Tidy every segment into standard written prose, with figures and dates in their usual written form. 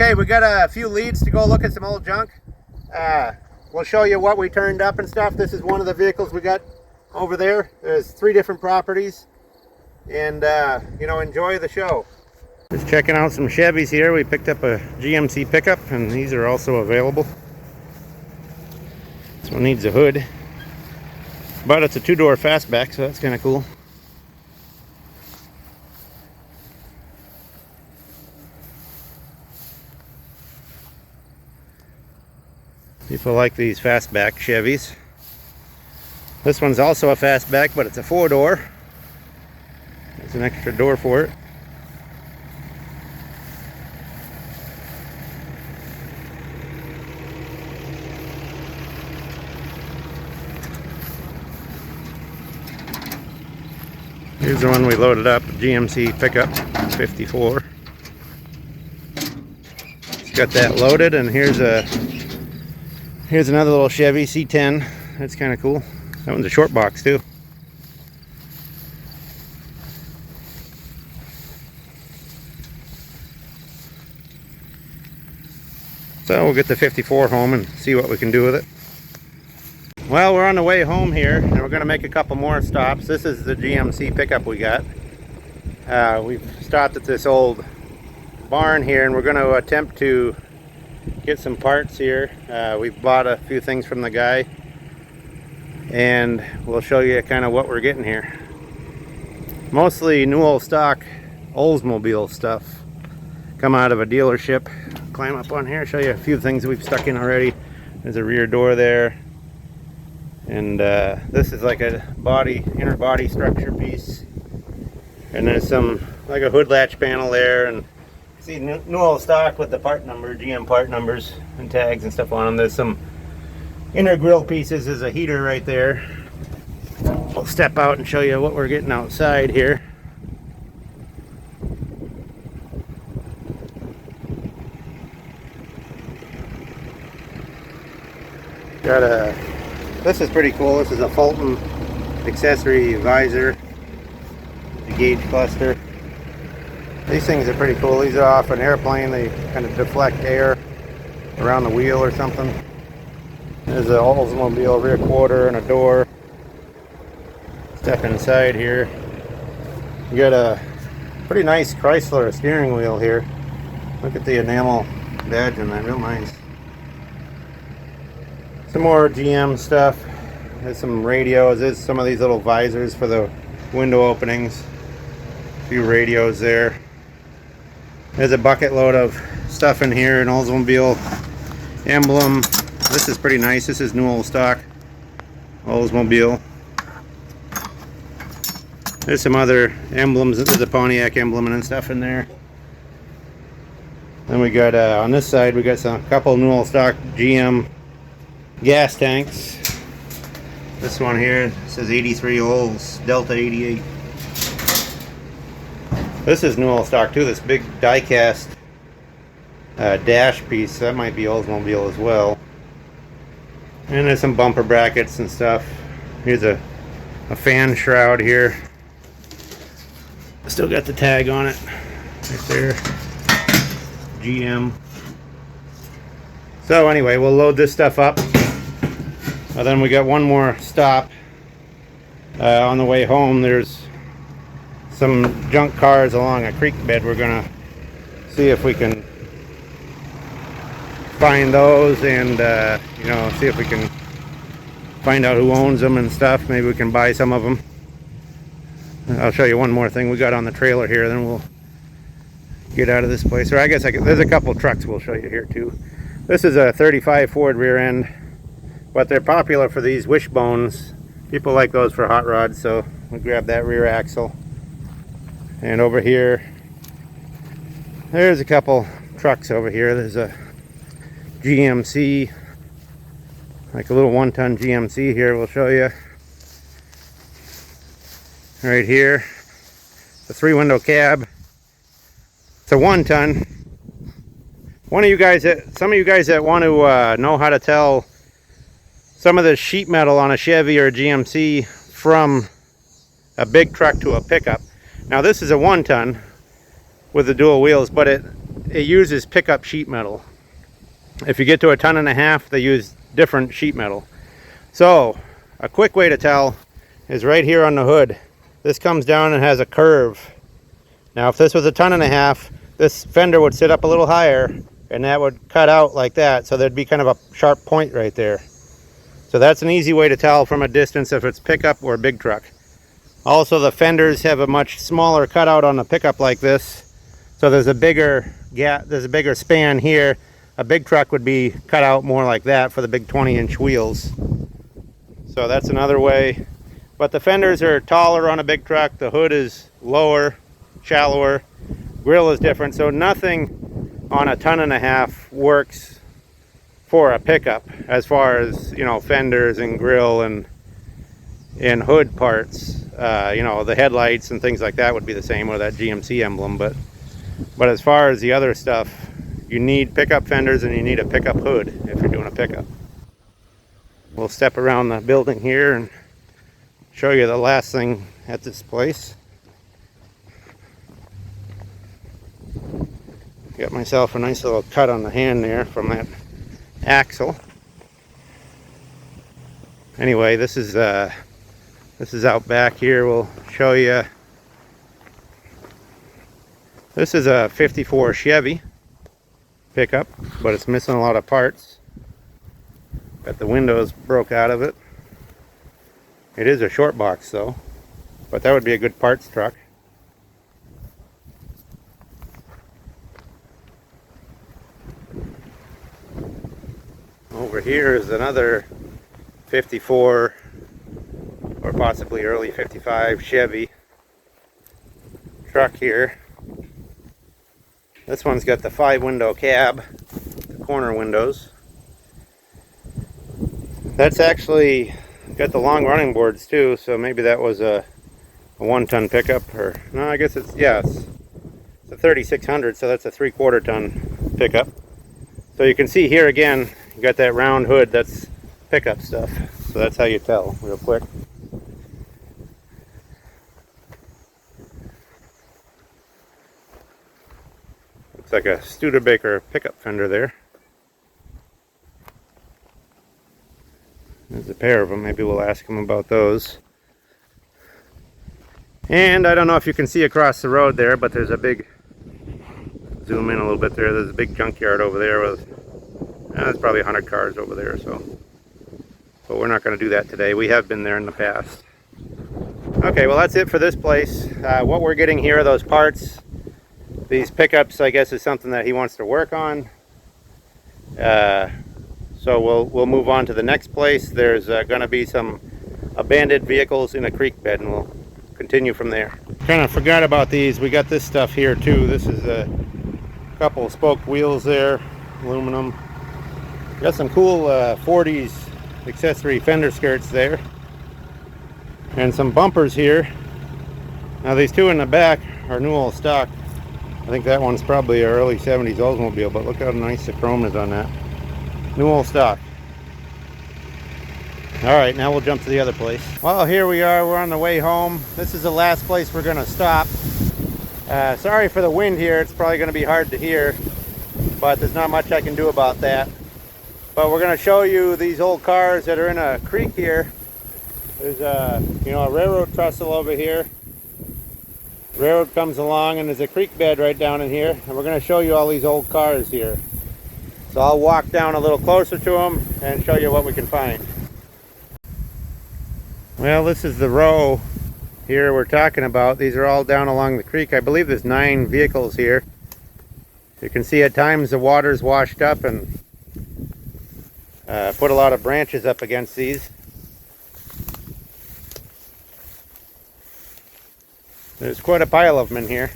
Okay, we got a few leads to go look at some old junk. We'll show you what we turned up and stuff. This is one of the vehicles we got over there. There's 3 different properties, and you know, enjoy the show. Just checking out some Chevys here. We picked up a GMC pickup, and these are also available. This one needs a hood, but it's a 2-door fastback, so that's kind of cool. People like these fastback Chevys. This one's also a fastback, but it's a 4-door. There's an extra door for it. Here's the one we loaded up, GMC pickup, 54. It's got that loaded, and here's another little Chevy C10. That's kind of cool. That one's a short box too. So we'll get the 54 home and see what we can do with it. Well, we're on the way home here, and we're going to make a couple more stops. This is the GMC pickup we got. We've stopped at this old barn here, and we're going to attempt to get some parts here. We've bought a few things from the guy, and we'll show you kind of what we're getting here. Mostly new old stock Oldsmobile stuff. Come out of a dealership. Climb up on here, show you a few things we've stuck in already. There's a rear door there. And this is like a inner body structure piece, and there's some like a hood latch panel there, and see new old stock with the part number, GM part numbers and tags and stuff on them. There's some inner grill pieces. There's a heater right there. We'll step out and show you what we're getting outside here. This is pretty cool. This is a Fulton accessory visor, the gauge cluster. These things are pretty cool. These are off an airplane. They kind of deflect air around the wheel or something. There's an Oldsmobile rear quarter and a door. Step inside here. You got a pretty nice Chrysler steering wheel here. Look at the enamel badge on that, real nice. Some more GM stuff. There's some radios. There's some of these little visors for the window openings. A few radios there. There's a bucket load of stuff in here. An Oldsmobile emblem. This is pretty nice. This is new old stock Oldsmobile. There's some other emblems. There's a Pontiac emblem and stuff in there. Then we got on this side we got a couple new old stock GM gas tanks. This one here says 83 Olds Delta 88. This is new old stock too. This big die-cast dash piece, that might be Oldsmobile as well. And there's some bumper brackets and stuff. Here's a fan shroud here. Still got the tag on it right there, GM. So anyway, we'll load this stuff up. Then we got one more stop on the way home. There's some junk cars along a creek bed. We're gonna see if we can find those, and you know, see if we can find out who owns them and stuff. Maybe we can buy some of them. I'll show you one more thing we got on the trailer here, then we'll get out of this place. Or I guess there's a couple trucks we'll show you here too. This is a 35 Ford rear end, but they're popular for these wishbones. People like those for hot rods, so we grab that rear axle. And over here, there's a couple trucks over here. There's a GMC, like a little 1-ton GMC here, we'll show you. Right here, the 3-window cab. It's a 1-ton. Some of you guys that want to know how to tell some of the sheet metal on a Chevy or a GMC from a big truck to a pickup. Now this is a 1-ton with the dual wheels, but it uses pickup sheet metal. If you get to 1.5 tons, they use different sheet metal. So a quick way to tell is right here on the hood. This comes down and has a curve. Now if this was 1.5 tons, this fender would sit up a little higher and that would cut out like that, so there'd be kind of a sharp point right there. So that's an easy way to tell from a distance if it's pickup or big truck. Also, the fenders have a much smaller cutout on a pickup like this, so there's a bigger gap, there's a bigger span here. A big truck would be cut out more like that for the big 20-inch wheels. So that's another way. But the fenders are taller on a big truck, the hood is lower, shallower, grill is different, so nothing on 1.5 tons works for a pickup as far as, you know, fenders and grill and hood parts. You know, the headlights and things like that would be the same with that GMC emblem, but as far as the other stuff, you need pickup fenders and you need a pickup hood if you're doing a pickup. We'll step around the building here and show you the last thing at this place. Got myself a nice little cut on the hand there from that axle. Anyway, this is out back here. We'll show you. This is a 54 Chevy pickup, but it's missing a lot of parts. Got the windows broke out of it. It is a short box though, but that would be a good parts truck. Over here is another 54 or possibly early 55 Chevy truck here. This one's got the 5-window cab, the corner windows. That's actually got the long running boards too, so maybe that was a 1-ton pickup, or no, I guess it's a 3600, so that's a 3/4 ton pickup. So you can see here again, you got that round hood, that's pickup stuff. So that's how you tell real quick. Looks like a Studebaker pickup fender there. There's a pair of them. Maybe we'll ask them about those. And I don't know if you can see across the road there, but there's a big, zoom in a little bit there, there's a big junkyard over there with, there's probably 100 cars over there, so. But we're not going to do that today. We have been there in the past. Okay, well that's it for this place. What we're getting here are those parts. These pickups, I guess, is something that he wants to work on. So we'll move on to the next place. There's going to be some abandoned vehicles in a creek bed, and we'll continue from there. Kind of forgot about these. We got this stuff here too. This is a couple spoked wheels there, aluminum. Got some cool 40s accessory fender skirts there, and some bumpers here. Now these two in the back are new old stock. I think that one's probably an early 70s Oldsmobile, but look how nice the chrome is on that. New old stock. Alright, now we'll jump to the other place. Well, here we are. We're on the way home. This is the last place we're going to stop. Sorry for the wind here. It's probably going to be hard to hear, but there's not much I can do about that. But we're going to show you these old cars that are in a creek here. There's a railroad trestle over here. Railroad comes along and there's a creek bed right down in here, and we're going to show you all these old cars here. So I'll walk down a little closer to them and show you what we can find. Well, this is the row here we're talking about. These are all down along the creek. I believe there's 9 vehicles here. You can see at times the water's washed up and put a lot of branches up against these. There's quite a pile of them in here.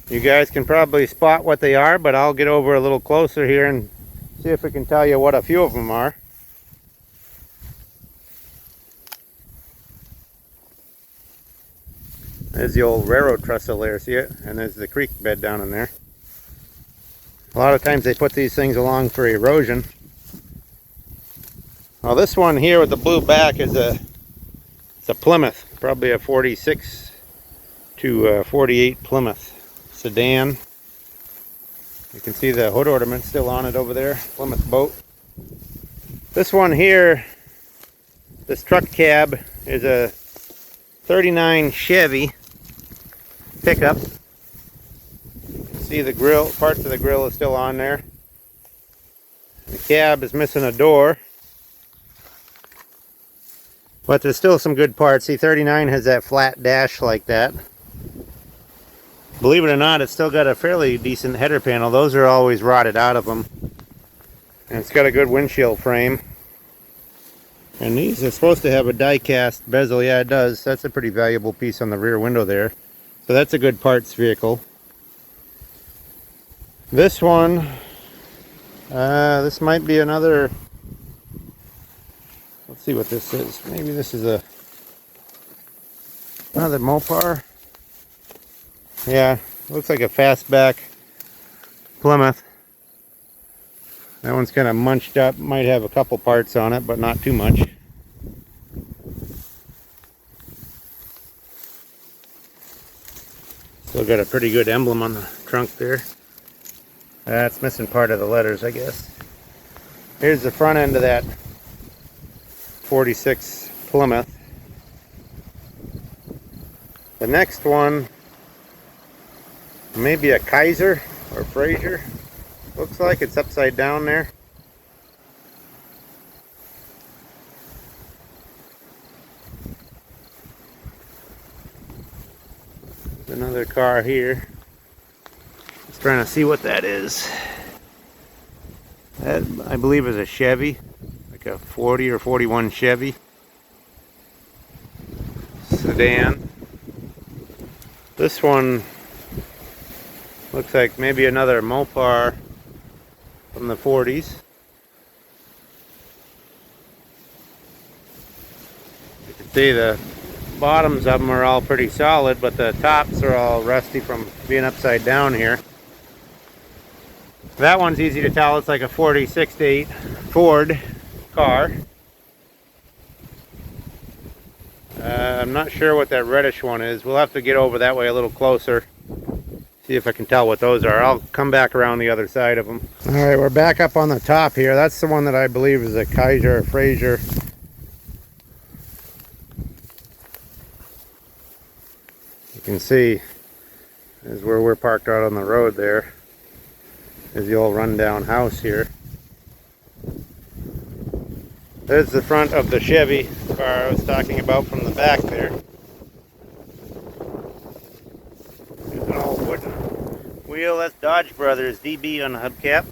You guys can probably spot what they are, but I'll get over a little closer here and see if we can tell you what a few of them are. There's the old railroad trestle there, see it? And there's the creek bed down in there. A lot of times they put these things along for erosion. Well, this one here with the blue back is it's a Plymouth, probably a 46 to 48 Plymouth sedan. You can see the hood ornament still on it over there, Plymouth boat. This one here, this truck cab, is a 39 Chevy pickup. You can see the grill, parts of the grill is still on there. The cab is missing a door, but there's still some good parts. See, 39 has that flat dash like that. Believe it or not, it's still got a fairly decent header panel. Those are always rotted out of them. And it's got a good windshield frame. And these are supposed to have a die-cast bezel. Yeah, it does. That's a pretty valuable piece on the rear window there. So that's a good parts vehicle. This one, this might be another, let's see what this is. Maybe this is another Mopar. Yeah, looks like a fastback Plymouth. That one's kind of munched up. Might have a couple parts on it, but not too much. Still got a pretty good emblem on the trunk there. That's missing part of the letters, I guess. Here's the front end of that 46 Plymouth. The next one, maybe a Kaiser or Fraser. Looks like it's upside down there. Another car here. Just trying to see what that is. That, I believe, is a Chevy, like a 40 or 41 Chevy sedan. This one looks like maybe another Mopar from the 40s. You can see the bottoms of them are all pretty solid, but the tops are all rusty from being upside down here. That one's easy to tell. It's like a 46-8 Ford car. I'm not sure what that reddish one is. We'll have to get over that way a little closer. See if I can tell what those are. I'll come back around the other side of them. Alright, we're back up on the top here. That's the one that I believe is a Kaiser or Fraser. You can see is where we're parked out on the road there. Is the old rundown house here. There's the front of the Chevy car I was talking about from the back there. There's an old wooden wheel. That's Dodge Brothers DB on the hubcap.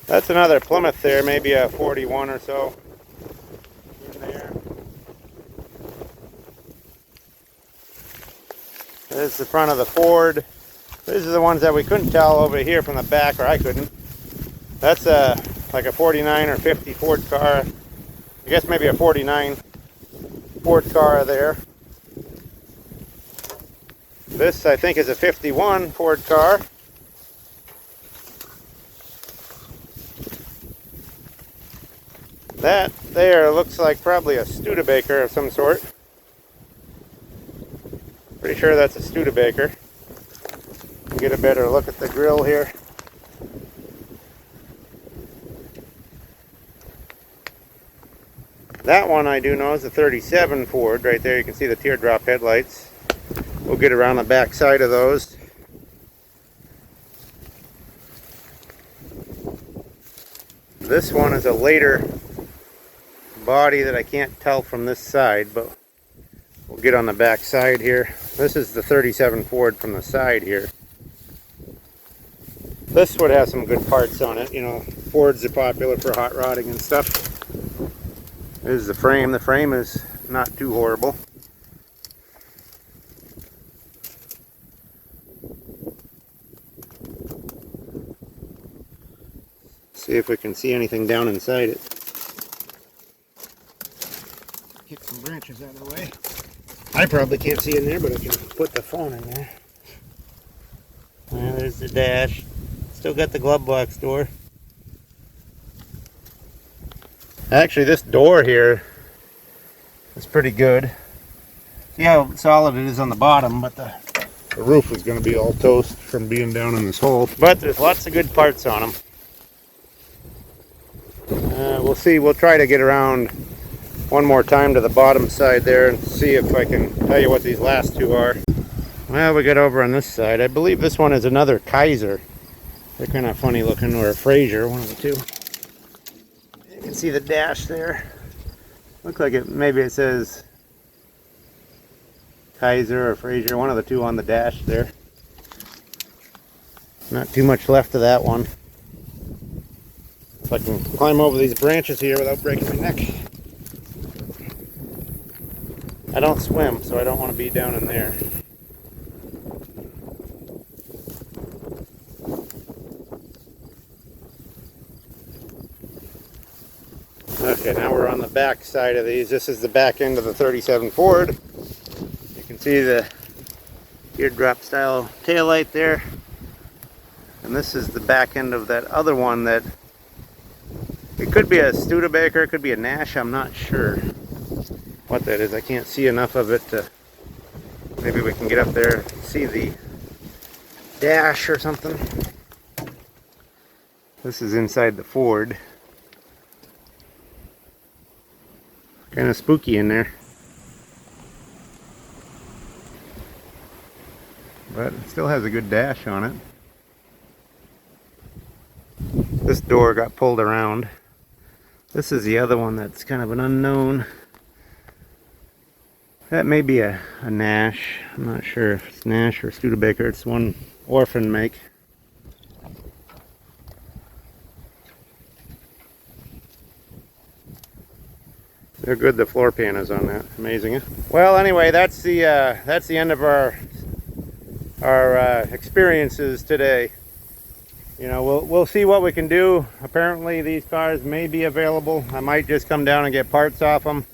That's another Plymouth there, maybe a 41 or so in there. There's the front of the Ford. These are the ones that we couldn't tell over here from the back, or I couldn't. That's like a 49 or 50 Ford car. I guess maybe a 49 Ford car there. This, I think, is a 51 Ford car. That there looks like probably a Studebaker of some sort. Pretty sure that's a Studebaker. Get a better look at the grill here. That one I do know is a 37 Ford. Right there you can see the teardrop headlights. We'll get around the back side of those. This one is a later body that I can't tell from this side, but we'll get on the back side here. This is the 37 Ford from the side here. This would have some good parts on it. You know, Fords are popular for hot rodding and stuff. This is the frame. The frame is not too horrible. See if we can see anything down inside it. Kick some branches out of the way. I probably can't see in there, but I can put the phone in there. Well, there's the dash. Still got the glove box door. Actually, this door here is pretty good. See how solid it is on the bottom, but the roof is going to be all toast from being down in this hole. But there's lots of good parts on them. We'll see. We'll try to get around one more time to the bottom side there and see if I can tell you what these last two are. Well, we got over on this side. I believe this one is another Kaiser. They're kind of funny looking, or a Fraser, one of the two. You can see the dash there. Looks like it, maybe it says Kaiser or Fraser, one of the two on the dash there. Not too much left of that one. If I can climb over these branches here without breaking my neck. I don't swim, so I don't want to be down in there. Okay, now we're on the back side of these. This is the back end of the 37 Ford. You can see the teardrop style taillight there. And this is the back end of that other one that, it could be a Studebaker, it could be a Nash, I'm not sure what that is. I can't see enough of it to, maybe we can get up there and see the dash or something. This is inside the Ford. Kind of spooky in there. But it still has a good dash on it. This door got pulled around. This is the other one that's kind of an unknown. That may be a Nash. I'm not sure if it's Nash or Studebaker. It's one orphan make. They're good, the floor pan is on that. Amazing, eh? Well, anyway, that's the end of our experiences today. You know, we'll see what we can do. Apparently, these cars may be available. I might just come down and get parts off them.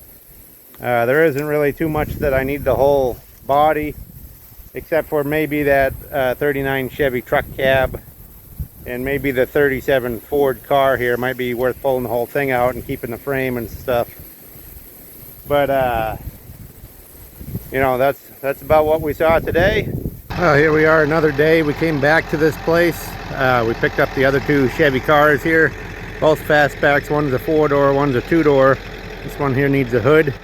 There isn't really too much that I need the whole body, except for maybe that 39 Chevy truck cab, and maybe the 37 Ford car here. Might be worth pulling the whole thing out and keeping the frame and stuff. But you know, that's about what we saw today. Well, here we are, another day. We came back to this place. We picked up the other two Chevy cars here, both fastbacks. One's a 4-door, one's a 2-door. This one here needs a hood,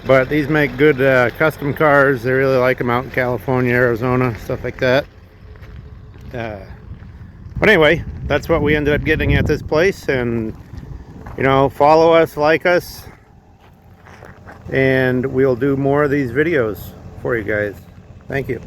but these make good custom cars. They really like them out in California, Arizona, stuff like that. But anyway, that's what we ended up getting at this place. And you know, follow us, like us, and we'll do more of these videos for you guys. Thank you.